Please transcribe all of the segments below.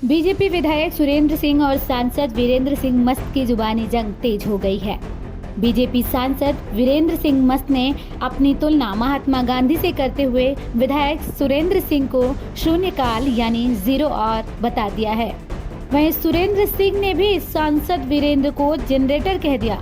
BJP विधायक सुरेंद्र सिंह और सांसद वीरेंद्र सिंह मस्त की जुबानी जंग तेज हो गई है। बीजेपी सांसद वीरेंद्र सिंह मस्त ने अपनी तुलना महात्मा गांधी से करते हुए विधायक सुरेंद्र सिंह को शून्यकाल यानी जीरो आवर बता दिया है। वहीं सुरेंद्र सिंह ने भी सांसद वीरेंद्र को जनरेटर कह दिया।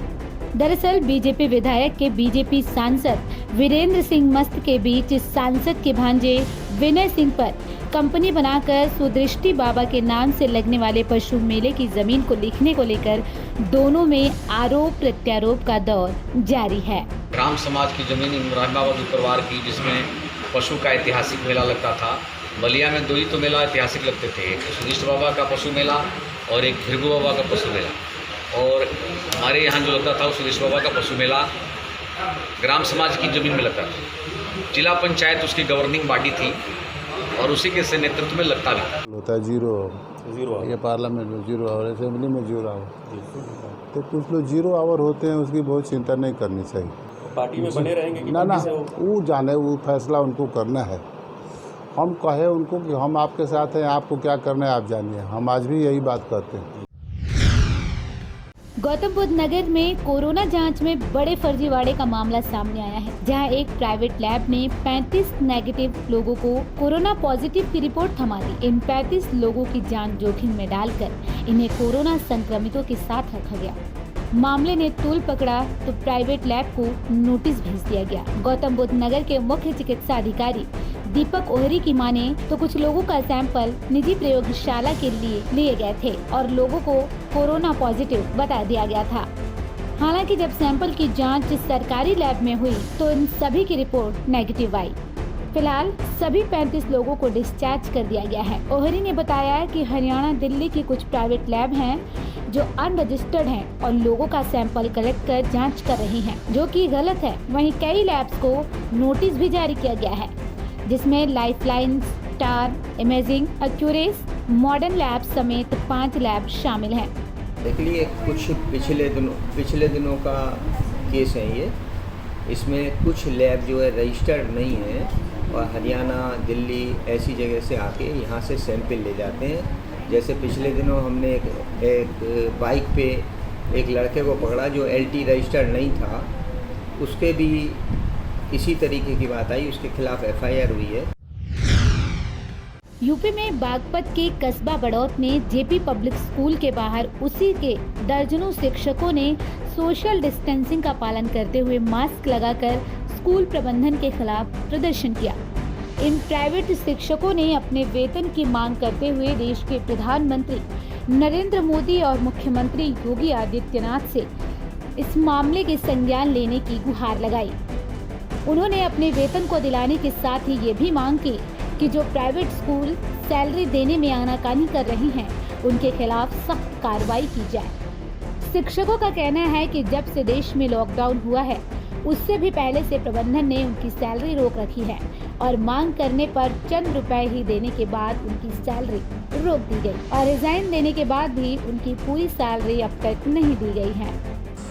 दरअसल बीजेपी विधायक के बीजेपी सांसद वीरेंद्र सिंह मस्त के बीच सांसद के भांजे विनय सिंह पर कंपनी बनाकर सुदृष्टि बाबा के नाम से लगने वाले पशु मेले की जमीन को लिखने को लेकर दोनों में आरोप प्रत्यारोप का दौर जारी है। राम समाज की जमीन इब्राहिम बाबा के परिवार की, जिसमें पशु का ऐतिहासिक मेला लगता था। बलिया में दो ही तो मेला ऐतिहासिक लगते थे, एक सुदृष्टि बाबा का पशु मेला और एक भृगु बाबा का पशु मेला। और हमारे यहाँ जो लगता था वो सुदृष्टि बाबा का पशु मेला ग्राम समाज की ज़मीन में लगता था। जिला पंचायत उसकी गवर्निंग बॉडी थी और उसी के से नेतृत्व में लगता भी होता है जीरो ये पार्लियामेंट में जीरो आवर, असेंबली में जीरो आवर। तो कुछ लोग जीरो आवर होते हैं, उसकी बहुत चिंता नहीं करनी चाहिए। पार्टी में बने रहेंगे कि ना वो जाने, वो फैसला उनको करना है। हम कहे उनको कि हम आपके साथ हैं, आपको क्या करना है आप जानिए। हम आज भी यही बात करते हैं। गौतम बुद्ध नगर में कोरोना जांच में बड़े फर्जीवाड़े का मामला सामने आया है, जहां एक प्राइवेट लैब ने 35 नेगेटिव लोगों को कोरोना पॉजिटिव की रिपोर्ट थमा दी। इन 35 लोगों की जान जोखिम में डालकर इन्हें कोरोना संक्रमितों के साथ रखा गया। मामले ने तूल पकड़ा तो प्राइवेट लैब को नोटिस भेज दिया गया। गौतम बुद्ध नगर के मुख्य चिकित्सा अधिकारी दीपक ओहरी की माने तो कुछ लोगों का सैंपल निजी प्रयोगशाला के लिए गए थे और लोगों को कोरोना पॉजिटिव बता दिया गया था। हालांकि जब सैंपल की जांच सरकारी लैब में हुई तो इन सभी की रिपोर्ट नेगेटिव आई। फिलहाल सभी 35 लोगों को डिस्चार्ज कर दिया गया है। ओहरी ने बताया कि हरियाणा, दिल्ली की कुछ प्राइवेट लैब हैं जो अनरजिस्टर्ड हैं और लोगों का सैंपल कलेक्ट कर जांच कर रही हैं, जो कि गलत है। वहीं कई लैब्स को नोटिस भी जारी किया गया है, जिसमें lifeline, star, imaging, Accuris, modern lab समेत 5 लैब शामिल हैं। देखिए, कुछ पिछले दिनों का केस है ये। इसमें कुछ लैब जो है रजिस्टर्ड नहीं है और हरियाणा, दिल्ली ऐसी जगह से आके यहाँ से सैंपल ले जाते हैं। जैसे पिछले दिनों हमने एक बाइक पे एक लड़के को पकड़ा जो LT रजिस्टर्ड नहीं था, उसके भी इसी तरीके की बात आई, उसके खिलाफ FIR हुई है। यूपी में बागपत के कस्बा बड़ौत में जेपी पब्लिक स्कूल के बाहर उसी के दर्जनों शिक्षकों ने सोशल डिस्टेंसिंग का पालन करते हुए मास्क लगाकर स्कूल प्रबंधन के खिलाफ प्रदर्शन किया। इन प्राइवेट शिक्षकों ने अपने वेतन की मांग करते हुए देश के प्रधानमंत्री नरेंद्र मोदी और मुख्यमंत्री योगी आदित्यनाथ से इस मामले के संज्ञान लेने की गुहार लगाई। उन्होंने अपने वेतन को दिलाने के साथ ही ये भी मांग की कि जो प्राइवेट स्कूल सैलरी देने में आनाकानी कर रही हैं, उनके खिलाफ सख्त कार्रवाई की जाए। शिक्षकों का कहना है कि जब से देश में लॉकडाउन हुआ है, उससे भी पहले से प्रबंधन ने उनकी सैलरी रोक रखी है और मांग करने पर चंद रुपए ही देने के बाद उनकी सैलरी रोक दी गई और रिजाइन देने के बाद भी उनकी पूरी सैलरी अब तक नहीं दी गई है।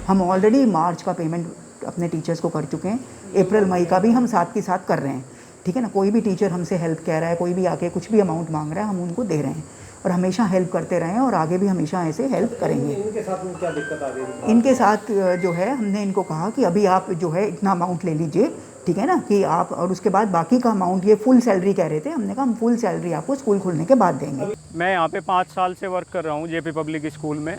हम ऑलरेडी मार्च का पेमेंट अपने टीचर्स को कर चुके हैं, अप्रैल मई का भी हम साथ के साथ कर रहे हैं। ठीक है ना, कोई भी टीचर हमसे हेल्प कह रहा है, कोई भी आके कुछ भी अमाउंट मांग रहा है, हम उनको दे रहे हैं और हमेशा हेल्प करते रहे हैं और आगे भी हमेशा ऐसे हेल्प करेंगे। इनके साथ में क्या दिक्कत आ गई? इनके साथ जो है हमने इनको कहा कि अभी आप जो है इतना अमाउंट ले लीजिए, ठीक है ना, कि आप, और उसके बाद बाकी का अमाउंट, ये फुल सैलरी कह रहे थे, हमने कहा हम फुल सैलरी आपको स्कूल खुलने के बाद देंगे। मैं यहाँ पे 5 साल से वर्क कर रहा हूँ जेपी पब्लिक स्कूल में।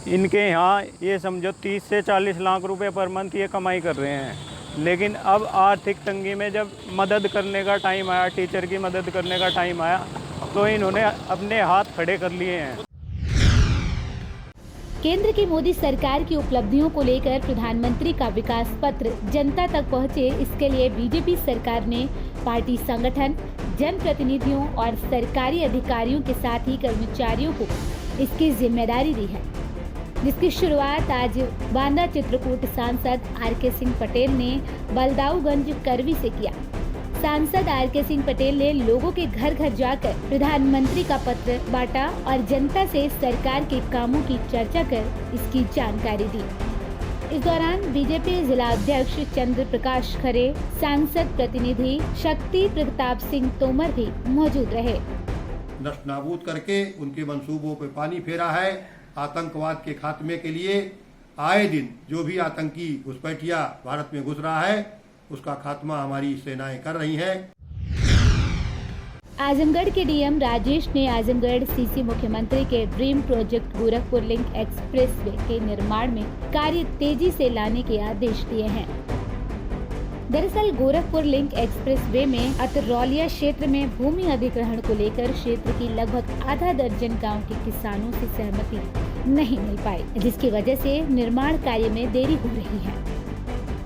इनके यहाँ ये समझो 30 से 40 लाख रुपए पर मंथ ये कमाई कर रहे हैं, लेकिन अब आर्थिक तंगी में जब मदद करने का टाइम आया, टीचर की मदद करने का टाइम आया, तो इन्होंने अपने हाथ खड़े कर लिए हैं। केंद्र की मोदी सरकार की उपलब्धियों को लेकर प्रधानमंत्री का विकास पत्र जनता तक पहुंचे, इसके लिए बीजेपी सरकार ने पार्टी संगठन, जनप्रतिनिधियों और सरकारी अधिकारियों के साथ ही कर्मचारियों को इसकी जिम्मेदारी दी है, जिसकी शुरुआत आज बांदा चित्रकूट सांसद RK सिंह पटेल ने बलदाऊगंज करवी से किया। सांसद RK सिंह पटेल ने लोगों के घर घर जाकर प्रधानमंत्री का पत्र बांटा और जनता से सरकार के कामों की चर्चा कर इसकी जानकारी दी। इस दौरान बीजेपी जिला अध्यक्ष चंद्र प्रकाश खरे, सांसद प्रतिनिधि शक्ति प्रताप सिंह तोमर भी मौजूद रहे। नष्ट नाबूद करके उनके मंसूबों पर पानी फेरा है। आतंकवाद के खात्मे के लिए आए दिन जो भी आतंकी घुसपैठिया भारत में घुस रहा है उसका खात्मा हमारी सेनाएं कर रही हैं। आजमगढ़ के डीएम राजेश ने आजमगढ़ सीसी मुख्यमंत्री के dream project Gorakhpur link expressway के निर्माण में कार्य तेजी से लाने के आदेश दिए हैं। दरअसल गोरखपुर लिंक एक्सप्रेसवे में अतरौलिया क्षेत्र में भूमि अधिग्रहण को लेकर क्षेत्र की लगभग आधा दर्जन गांव के किसानों से सहमति नहीं मिल पाई, जिसकी वजह से निर्माण कार्य में देरी हो रही है।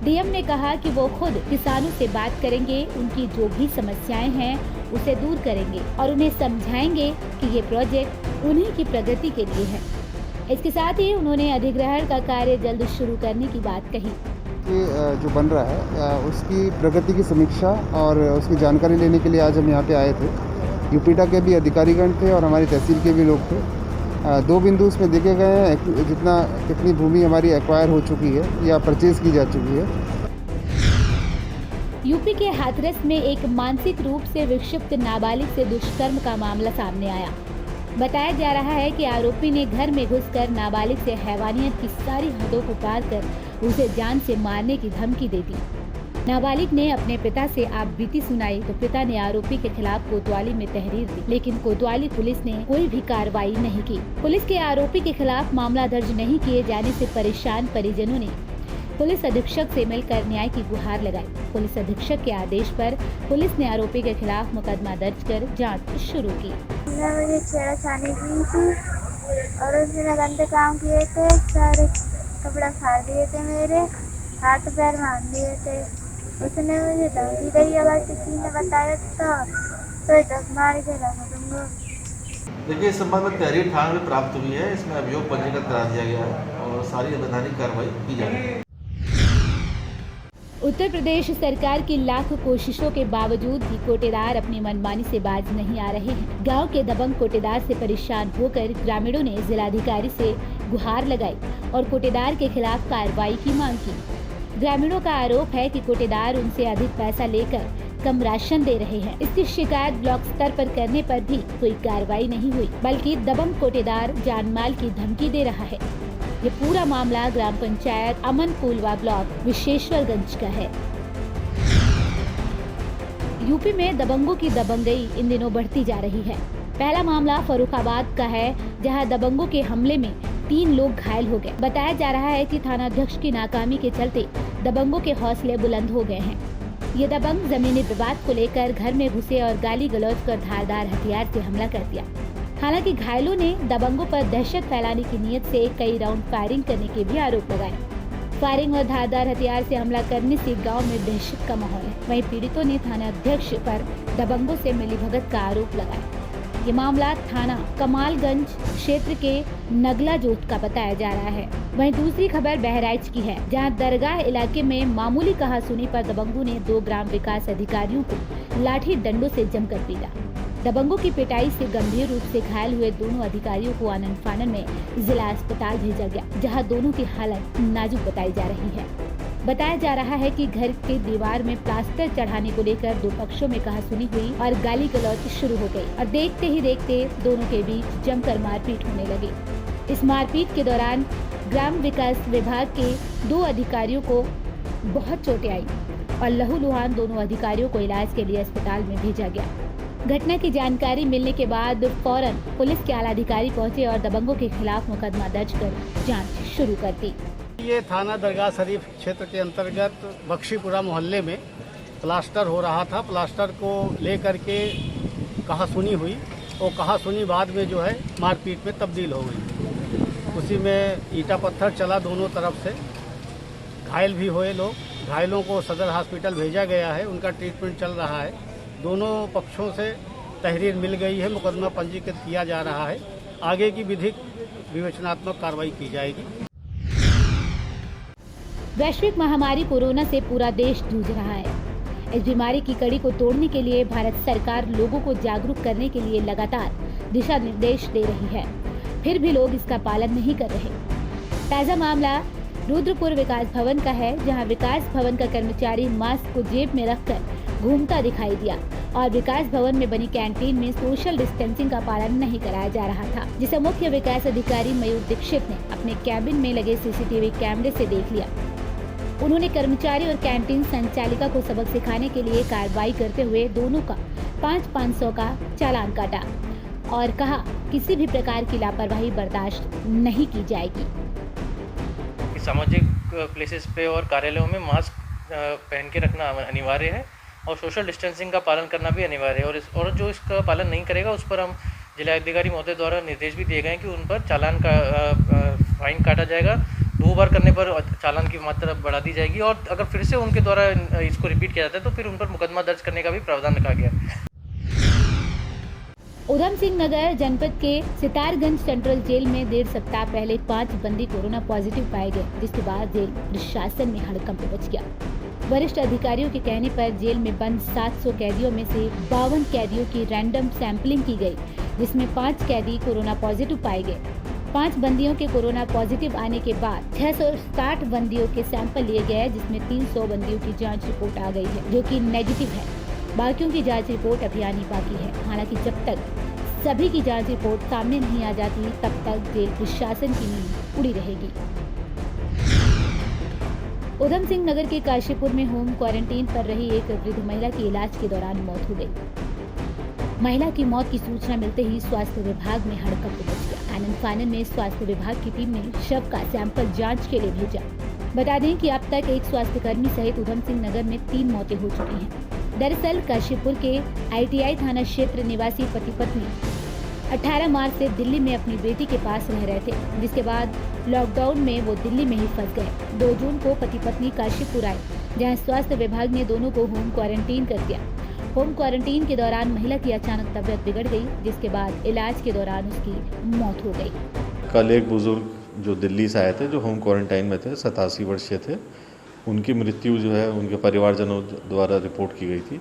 डीएम ने कहा कि वो खुद किसानों से बात करेंगे, उनकी जो भी समस्याएं हैं उसे दूर करेंगे और उन्हें समझाएंगे कि ये प्रोजेक्ट उन्हीं की प्रगति के लिए है। इसके साथ ही उन्होंने अधिग्रहण का कार्य जल्द शुरू करने की बात कही। जो बन रहा है उसकी प्रगति की समीक्षा और उसकी जानकारी लेने के लिए आज हम यहाँ पे आए थे। यूपीडा के भी अधिकारीगण थे और हमारी तहसील के भी लोग थे। 2 बिंदु उसमें देखे गए हैं, कितनी भूमि हमारी एक्वायर हो चुकी है या परचेज की जा चुकी है। यूपी के हाथरस में एक मानसिक रूप से विक्षिप्त नाबालिग से दुष्कर्म का मामला सामने आया। बताया जा रहा है कि आरोपी ने घर में घुसकर नाबालिग से हैवानियत की सारी हदों को पार कर उसे जान से मारने की धमकी दे दी। नाबालिग ने अपने पिता से आप बीती सुनाई तो पिता ने आरोपी के खिलाफ कोतवाली में तहरीर दी, लेकिन कोतवाली पुलिस ने कोई भी कार्रवाई नहीं की। पुलिस के आरोपी के खिलाफ मामला दर्ज नहीं किए जाने से परेशान परिजनों ने पुलिस अधीक्षक से मिलकर न्याय की गुहार लगाई। पुलिस अधीक्षक के आदेश पर पुलिस ने आरोपी के खिलाफ मुकदमा दर्ज कर जांच शुरू की। मुझे छेड़छाड़ी की थी और उसने गंदे काम किए थे, सारे कपड़ा फाड़ दिए थे, मेरे हाथ पैर बांध दिए थे। उसने मुझे धमकी दी, अगर किसी ने बताया तो 10 मार के रख दूंगा। देखिए, इस संबंध में तहरीर थाने में प्राप्त हुई है। इसमें अभियोग पंजीकृत करा दिया गया है और सारी वैधानिक कार्रवाई की जाएगी। उत्तर प्रदेश सरकार की लाख कोशिशों के बावजूद भी कोटेदार अपनी मनमानी से बाज नहीं आ रहे हैं। गांव के दबंग कोटेदार से परेशान होकर ग्रामीणों ने जिलाधिकारी से गुहार लगाई और कोटेदार के खिलाफ कार्रवाई की मांग की। ग्रामीणों का आरोप है कि कोटेदार उनसे अधिक पैसा लेकर कम राशन दे रहे हैं। इसकी शिकायत ब्लॉक स्तर पर करने पर भी कोई कार्रवाई नहीं हुई, बल्कि दबंग कोटेदार जानमाल की धमकी दे रहा है। ये पूरा मामला ग्राम पंचायत अमनपुलवा ब्लॉक विशेश्वरगंज का है। यूपी में दबंगों की दबंगई इन दिनों बढ़ती जा रही है। पहला मामला फर्रुखाबाद का है, जहां दबंगों के हमले में 3 लोग घायल हो गए। बताया जा रहा है कि थानाध्यक्ष की नाकामी के चलते दबंगों के हौसले बुलंद हो गए हैं। ये दबंग जमीनी विवाद को लेकर घर में घुसे और गाली गलौज कर धारदार हथियार से हमला कर दिया। हालांकि घायलों ने दबंगों पर दहशत फैलाने की नीयत से कई राउंड फायरिंग करने के भी आरोप लगाए। फायरिंग और धारदार हथियार से हमला करने से गांव में दहशत का माहौल है। वहीं पीड़ितों ने थानाध्यक्ष पर दबंगों से मिलीभगत का आरोप लगाया। ये मामला थाना कमालगंज क्षेत्र के नगला जोत का बताया जा रहा है। वहीं दूसरी खबर बहराइच की है, जहां दरगाह इलाके में मामूली कहासुनी पर दबंगों ने 2 ग्राम विकास अधिकारियों को लाठी डंडों से जमकर पीटा। दबंगों की पिटाई से गंभीर रूप से घायल हुए दोनों अधिकारियों को आनंद फानन में जिला अस्पताल भेजा गया, जहां दोनों की हालत नाजुक बताई जा रही है। बताया जा रहा है कि घर के दीवार में प्लास्टर चढ़ाने को लेकर 2 पक्षों में कहासुनी हुई और गाली गलौज शुरू हो गई और देखते ही देखते दोनों के बीच जमकर मारपीट होने लगी। इस मारपीट के दौरान ग्राम विकास विभाग के 2 अधिकारियों को बहुत चोटें आई और लहूलुहान दोनों अधिकारियों को इलाज के लिए अस्पताल में भेजा गया। घटना की जानकारी मिलने के बाद फौरन पुलिस के आला अधिकारी पहुंचे और दबंगों के खिलाफ मुकदमा दर्ज कर जांच शुरू कर दी। ये थाना दरगाह शरीफ क्षेत्र के अंतर्गत बख्शीपुरा मोहल्ले में प्लास्टर हो रहा था। प्लास्टर को लेकर के कहासुनी हुई और कहासुनी बाद में जो है मारपीट में तब्दील हो गई। उसी में ईंटा पत्थर चला दोनों तरफ से, घायल भी हुए लोग। घायलों को सदर हॉस्पिटल भेजा गया है, उनका ट्रीटमेंट चल रहा है। दोनों पक्षों से तहरीर मिल गई है, मुकदमा पंजीकृत किया जा रहा है। आगे की विधिक विवेचनात्मक कार्रवाई की जाएगी। वैश्विक महामारी कोरोना से पूरा देश जूझ रहा है। इस बीमारी की कड़ी को तोड़ने के लिए भारत सरकार लोगों को जागरूक करने के लिए लगातार दिशा निर्देश दे रही है, फिर भी लोग इसका पालन नहीं कर रहे। ताज़ा मामला रुद्रपुर विकास भवन का है, जहां विकास भवन का कर्मचारी मास्क को जेब में रखकर घूमता दिखाई दिया और विकास भवन में बनी कैंटीन में सोशल डिस्टेंसिंग का पालन नहीं कराया जा रहा था, जिसे मुख्य विकास अधिकारी मयूर दीक्षित ने अपने कैबिन में लगे सीसीटीवी कैमरे से देख लिया। उन्होंने कर्मचारी और कैंटीन संचालिका को सबक सिखाने के लिए कार्रवाई करते हुए दोनों का 500 का चालान काटा और कहा किसी भी प्रकार की लापरवाही बर्दाश्त नहीं की जाएगी। सामाजिक प्लेसेस पे और कार्यालयों में मास्क पहन के रखना अनिवार्य है और सोशल डिस्टेंसिंग का पालन करना भी अनिवार्य है और जो इसका पालन नहीं करेगा उस पर हम जिलाधिकारी महोदय द्वारा निर्देश भी दिए गए हैं कि उन पर चालान का फाइन काटा जाएगा। 2 बार करने पर चालान की मात्रा बढ़ा दी जाएगी और अगर फिर से उनके द्वारा इसको रिपीट किया जाता है तो फिर उन पर मुकदमा दर्ज करने का भी प्रावधान रखा गया है। उधम सिंह नगर जनपद के सितारगंज सेंट्रल जेल में 1.5 सप्ताह पहले 5 बंदी कोरोना पॉजिटिव पाए गए, जिसके बाद जेल प्रशासन में हड़कंप मच गया। वरिष्ठ अधिकारियों के कहने पर जेल में बंद 700 कैदियों में से 52 कैदियों की रैंडम सैंपलिंग की गई, जिसमें 5 कैदी कोरोना पॉजिटिव पाए गए। 5 बंदियों के कोरोना पॉजिटिव आने के बाद 660 बंदियों के सैंपल लिए गए, जिसमें 300 बंदियों की जांच रिपोर्ट आ गई है, जो कि नेगेटिव है। बाकियों की जांच रिपोर्ट अभी आनी बाकी है। हालांकि जब तक सभी की जांच रिपोर्ट सामने नहीं आ जाती, तब तक जेल प्रशासन की नींद उड़ी रहेगी। उधम सिंह नगर के काशीपुर में होम क्वारंटीन पर रही एक वृद्ध महिला की इलाज के दौरान मौत हो गई। महिला की मौत की सूचना मिलते ही स्वास्थ्य विभाग में हड़कंप मच गया। एंड फाइनल में स्वास्थ्य विभाग की टीम ने शव का सैंपल जांच के लिए भेजा। बता दें कि अब तक एक स्वास्थ्यकर्मी सहित उधम सिंह नगर में 3 मौतें हो चुकी हैं। दरअसल काशीपुर के ITI थाना क्षेत्र निवासी पति पत्नी 18 मार्च से दिल्ली में अपनी बेटी के पास रह रहे थे, जिसके बाद लॉकडाउन में वो दिल्ली में ही फंस गए। 2 जून को पति पत्नी काशीपुर आए, जहां स्वास्थ्य विभाग ने दोनों को होम क्वारंटीन कर दिया। होम क्वारंटीन के दौरान महिला की अचानक तबीयत बिगड़ गई, जिसके बाद इलाज के दौरान उसकी मौत हो गई। कल एक बुजुर्ग जो दिल्ली से आए थे, जो होम क्वारंटाइन में थे, 87 वर्षीय थे, उनकी मृत्यु जो है उनके परिवारजनों द्वारा रिपोर्ट की गई थी।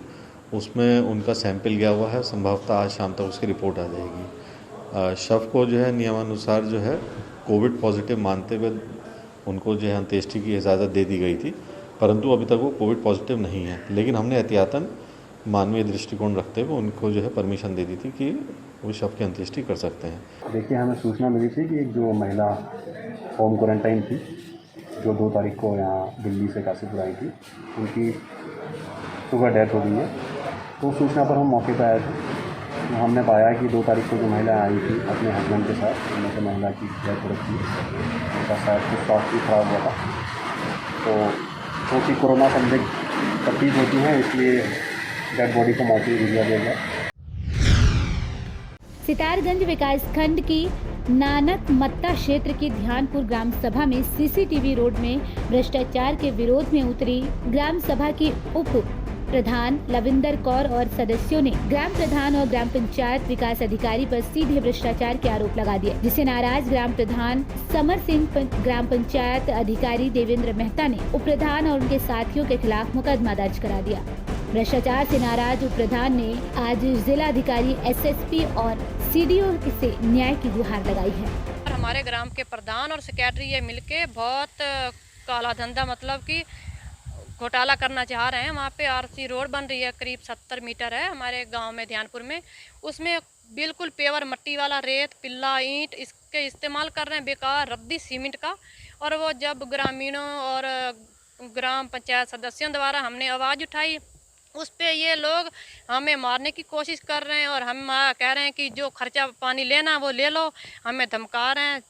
उसमें उनका सैंपल गया हुआ है, संभवतः आज शाम तक उसकी रिपोर्ट आ जाएगी। शव को जो है नियमानुसार जो है कोविड पॉजिटिव मानते हुए उनको जो है अंत्येष्टि की इजाज़त दे दी गई थी, परंतु अभी तक वो कोविड पॉजिटिव नहीं है। लेकिन हमने एहतियातन मानवीय दृष्टिकोण रखते हुए उनको जो है परमिशन दे दी थी कि वो शव की अंत्येष्टि कर सकते हैं। देखिए, हमें सूचना मिली थी कि एक जो महिला होम क्वारंटाइन थी, जो 2 तारीख को यहाँ दिल्ली से काशीपुर आई थी, उनकी सुबह डेथ हो गई है। तो सूचना पर हम मौके पर आए थे, तो हमने पाया कि 2 तारीख को जो महिला आई थी अपने हस्बैंड के साथ, उनमें से महिला की डेथ हो रखी है। उनका शायद कुछ स्वास्थ्य भी खराब हुआ था, तो क्योंकि कोरोना संदिग्ध प्रतीत होती हैं, इसलिए डेड बॉडी को मौके पर भेजा गया। सितारगंज विकासखंड की नानक मत्ता क्षेत्र की ध्यानपुर ग्राम सभा में CCTV रोड में भ्रष्टाचार के विरोध में उतरी ग्राम सभा की उप प्रधान लविंदर कौर और सदस्यों ने ग्राम प्रधान और ग्राम पंचायत विकास अधिकारी पर सीधे भ्रष्टाचार के आरोप लगा दिए, जिससे नाराज ग्राम प्रधान समर सिंह, ग्राम पंचायत अधिकारी देवेंद्र मेहता ने उप प्रधान और उनके साथियों के खिलाफ मुकदमा दर्ज करा दिया। भ्रष्टाचार से नाराज उप प्रधान ने आज जिला अधिकारी SSP और CDO से न्याय की गुहार लगाई है। हमारे ग्राम के प्रधान और सेक्रेटरी ये मिलके बहुत काला धंधा, मतलब कि घोटाला करना चाह रहे हैं। वहाँ पे RC रोड बन रही है, करीब 70 मीटर है हमारे गांव में ध्यानपुर में। उसमें बिल्कुल पेवर मट्टी वाला रेत, पिल्ला, ईंट इसके इस्तेमाल कर रहे हैं, बेकार रद्दी सीमेंट का। और वो जब ग्रामीणों और ग्राम पंचायत सदस्यों द्वारा हमने आवाज़ उठाई, उस पे ये लोग हमें मारने की कोशिश कर रहे हैं और हम कह रहे हैं कि जो खर्चा पानी लेना वो ले लो, हमें धमका रहे हैं।